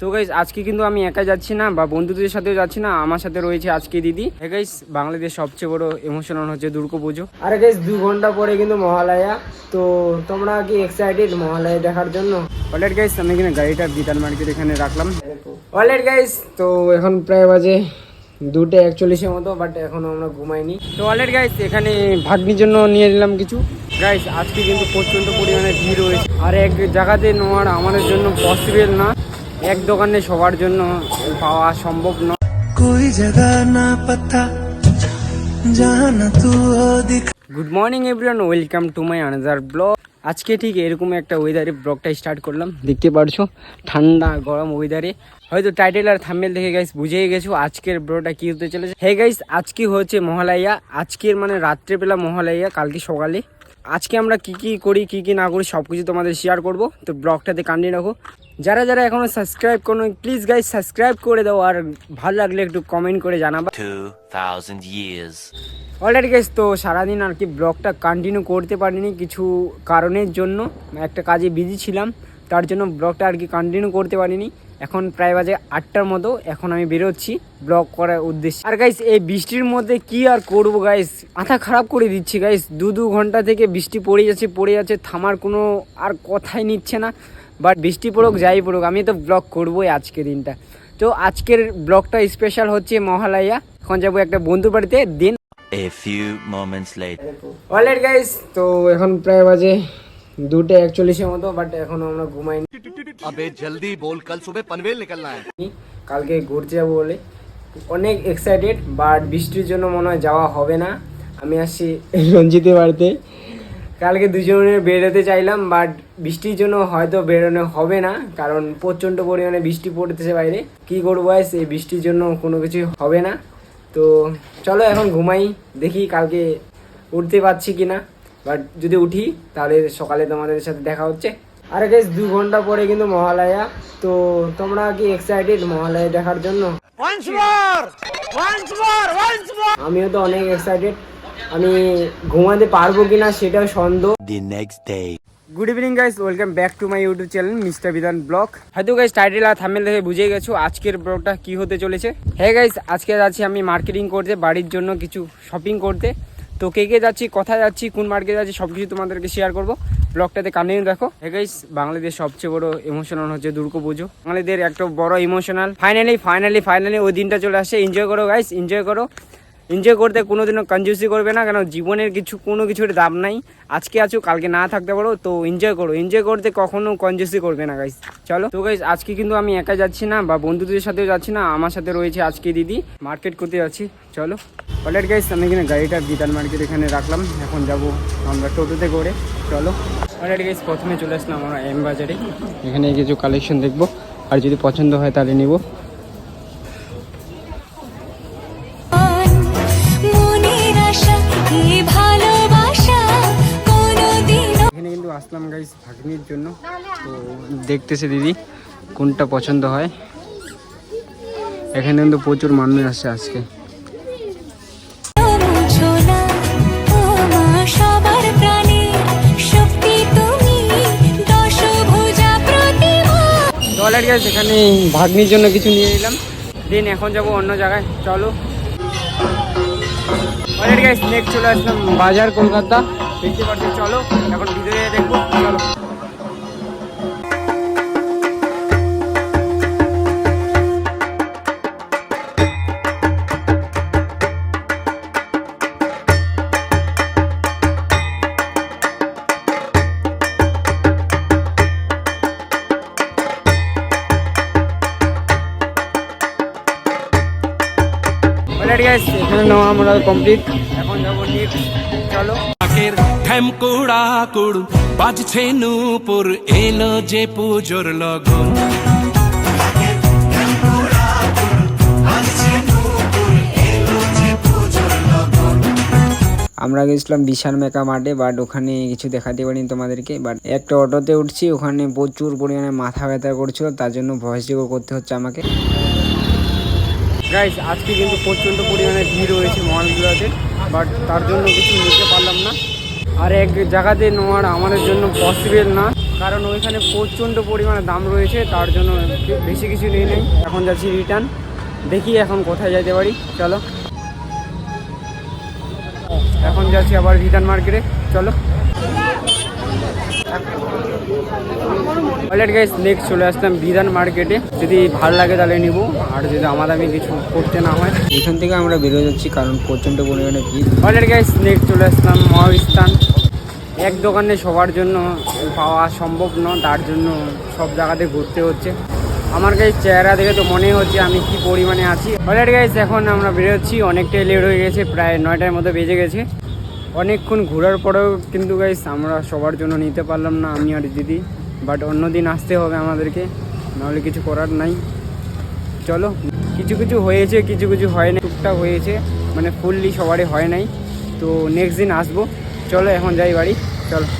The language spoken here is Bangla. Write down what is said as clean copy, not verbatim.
তো গাইস আজকে কিন্তু আমি একা যাচ্ছি না বা বন্ধুদের সাথেও যাচ্ছি না, আমার সাথে রয়েছে আজকে দিদি। হ্যাঁ গাইস, বাংলাদেশ সবচেয়ে বড় ইমোশনাল হচ্ছে দুর্গাপুজো। আরে গাইস 2 ঘন্টা পরে কিন্তু মহালয়া। তো তোমরা কি এক্সাইটেড মহালয়া দেখার জন্য? অলরেডি গাইস আমি এখানে গাড়িটা বিতান মার্কেট এখানে রাখলাম। অলরেডি গাইস তো এখন প্রায় বাজে 2:41 মতো, বাট এখনো আমরা ঘুমাইনি। তো অলরেডি গাইস এখানে ভাগ্নির জন্য নিয়ে নিলাম কিছু। গাইস আজকে কিন্তু প্রচন্ড পরিমাণে ভিড় হয়েছে, আর এক জায়গাতে নেওয়ার আমাদের জন্য পসিবল না, এক দোকানে সবার জন্য পাওয়া সম্ভব নয়। কোই জায়গা না পাতা জানা তু দিখা। Good morning everyone, welcome to my another blog. আজকে ঠিক এরকম একটা ওয়েদারে ব্লগটা স্টার্ট করলাম। দেখতে পারছো ঠান্ডা গরম ওয়েদারে। হয়তো টাইটেল আর থাম্বনেল দেখে গাইস বুঝেই গেছো আজকের ব্লগটা কি হতে চলেছে। হে গাইস আজকে হচ্ছে মহালয়া, আজকের মানে রাত্রেবেলা মহালয়া, কালকে সকালে। আজকে আমরা কি কি করি কি কি না করি সবকিছু তোমাদের শেয়ার করব, তো ব্লগটাতে কন্টিনিউ রাখো। যারা যারা এখনো সাবস্ক্রাইব করো প্লিজ গাইস সাবস্ক্রাইব করে দাও, আর ভালো লাগলে একটু কমেন্ট করে জানাবা। 2000 years অলরেডি গাইস তো সারাদিন আর কি ব্লগটা কন্টিনিউ করতে পারিনি কিছু কারণের জন্য, একটা কাজে বিজি ছিলাম, তার জন্য ব্লগটা আর কি কন্টিনিউ করতে পারিনি। এখন প্রায় বাজে 8টার মতো, এখন আমি বেরোচ্ছি ব্লগ করার উদ্দেশ্যে। আর গাইস এই বৃষ্টির মধ্যে কি আর করব গাইস, মাথা খারাপ করে দিচ্ছি গাইস। 2 ঘন্টা থেকে বৃষ্টি পড়ে যাচ্ছে, থামার কোনো আর কথাই নিচ্ছে না। বাট বৃষ্টি পড়ুক যাই পড়ুক আমি তো ব্লগ করবোই আজকের দিনটা। তো আজকের ব্লগটা স্পেশাল হচ্ছে মহালয়া। এখন যাবো একটা বন্ধুর বাড়িতে, দিন a few moments later already guys তো এখন প্রায় বাজে 2:41 মতো, বাট এখনো আমরা ঘুমাইনি। अबे जल्दी बोल, कल सुबह पनवेल निकलना है। কালকে ঘুরতে যাবো বলে অনেক এক্সাইটেড, বাট বৃষ্টির জন্য মনে হয় যাওয়া হবে না। আমি আসছি রঞ্জিতের বাড়িতে। কালকে দুজনে বেরোতে চাইলাম, বাট বৃষ্টির জন্য হয়তো বেরোনো হবে না, কারণ প্রচণ্ড পরিমাণে বৃষ্টি পড়তেছে বাইরে। কি করবো গাইস, এই বৃষ্টির জন্য কোনো কিছু হবে না। তো চলো এখন ঘুমাই, দেখি কালকে উঠতে পারছি কি না। বাট যদি উঠি তাহলে সকালে তোমাদের সাথে দেখা হচ্ছে। আরে গাইস 2 ঘন্টা পরে কিন্তু মহালয়া। তো তোমরা কি এক্সাইটেড মহালয়া দেখার জন্য? আমিও তো অনেক এক্সাইটেড। আমি ঘুমাতে পারবো কিনা সেটাও সন্দেহ। the next day good evening guys, welcome back to my YouTube channel mister বিধান ব্লগ। হয়তো গাইস টাইটেল আর থাম্বনেল দেখে বুঝে গেছো আজকের ব্লগটা কি হতে চলেছে। হ্যাঁ গাইস আজকে যাচ্ছি আমি মার্কেটিং করতে, বাড়ির জন্য কিছু শপিং করতে। তো কে কে যাচ্ছি, কোথায় যাচ্ছি, কোন মার্কেটে যাচ্ছি সব কিছু তোমাদেরকে শেয়ার করবো, ব্লগটাতে কন্টিনিউ দেখো। হ্যাঁ গাইস বাংলাদেশ সবচেয়ে বড় ইমোশনাল হচ্ছে দুর্গাপুজো, বাঙালিদের একটা বড় ইমোশনাল। ফাইনালি ওই দিনটা চলে আসছে। এনজয় করো গাইস, এনজয় করো। এনজয় করতে কোনোদিনও কনজুসি করবে না, কেন জীবনের কোনো কিছুর দাম নাই। আজকে আছো কালকে না থাকতে পারো, তো এনজয় করো। এনজয় করতে কখনো কনজুসি করবে না গাইস। চলো তো গাইস আজকে কিন্তু আমি একা যাচ্ছি না বা বন্ধুদের সাথেও যাচ্ছি না, আমার সাথে রয়েছে আজকে দিদি। মার্কেট করতে যাচ্ছি, চলো। অলরেডি গাইস আমি এখানে গাড়িটা বিতান মার্কেট এখানে রাখলাম, এখন যাব আমরা টোটোতে করে, চলো। অলরেডি গাইস প্রথমে চলে আসলাম আমরা এম বাজারে, এখানে কিছু কালেকশন দেখবো, আর যদি পছন্দ হয় তাহলে নিব। এখানে কিন্তু আসলাম গাইস ভাগ্নির জন্য, তো দেখতেছে দিদি কোনটা পছন্দ হয়। এখানে কিন্তু প্রচুর মানুষ আসছে আজকে। অলরেডি গাইস এখানে ভাগ্নির জন্য কিছু নিয়ে নিলাম, দেন এখন যাব অন্য জায়গায়, চলো। অলরেডি গাইস নেক্সট চলে আসলাম বাজার কলকাতা, দেখতে পাচ্ছি, চলো এখন ভিতরে দেখবো, চলো। অলরেডি গাইস এখানে নেওয়া আমরা কমপ্লিট, এখন যাবো নেক্সট, চলো। ঠেমকুড়া কুড় বাজছে নূপুর, এলো যে পুজোর লগন। আমরা গেছিলাম বিশাল মেকা মাঠে, বাট ওখানে কিছু দেখাতে পারিনি তোমাদেরকে। বাট একটা অটোতে উঠছি, ওখানে প্রচুর পরিমাণে মাথা ব্যথা করছিল, তার জন্য ভয়েস রেকর্ড করতে হচ্ছে আমাকে। গাইস আজকে কিন্তু প্রচণ্ড পরিমাণে ভিড় হয়েছে মলগুলোতে, বাট তার জন্য কিছু নিতে পারলাম না, আর এক জায়গাতে নেওয়ার আমাদের জন্য পসিবল না, কারণ ওইখানে প্রচণ্ড পরিমাণে দাম রয়েছে, তার জন্য বেশি কিছু নিয়ে নেই। এখন যাচ্ছি রিটার্ন, দেখি এখন কোথায় যেতে পারি। চলো এখন যাচ্ছি আবার বিধান মার্কেটে, চলো। অলরেডি গাইস নেক্সট চলে আসলাম বিধান মার্কেটে, যদি ভালো লাগে তাহলে নিব, আর যদি আমার আমি কিছু করতে না হয়। এখান থেকে আমরা বেরোয় যাচ্ছি কারণ প্রচণ্ড পরিমাণে ভিড়। অলরেডি গাইস নেক্সট চলে আসলাম মহাবিস্তান। এক দোকানে সবার জন্য পাওয়া সম্ভব নয়, তার জন্য সব জায়গাতে ঘুরতে হচ্ছে। আমার গাইস চেহারা দেখে তো মনে হচ্ছে আমি কি পরিমাণে আছি। অলরেডি গাইস এখন আমরা বেরোচ্ছি, অনেকটাই লেট হয়ে গেছে, প্রায় 9টার মতো বেজে গেছে। অনেকক্ষণ ঘোরার পরেও কিন্তু গাইস আমরা সবার জন্য নিতে পারলাম না, আমি আর দিদি। বাট অন্য দিন আসতে হবে আমাদেরকে, নাহলে কিছু করার নাই। চলো, কিছু কিছু হয়েছে, কিছু কিছু হয় না, টুকটাক হয়েছে, মানে ফুললি সবারই হয় নাই। তো নেক্সট দিন আসবো। চলো এখন যাই বাড়ি, চলো।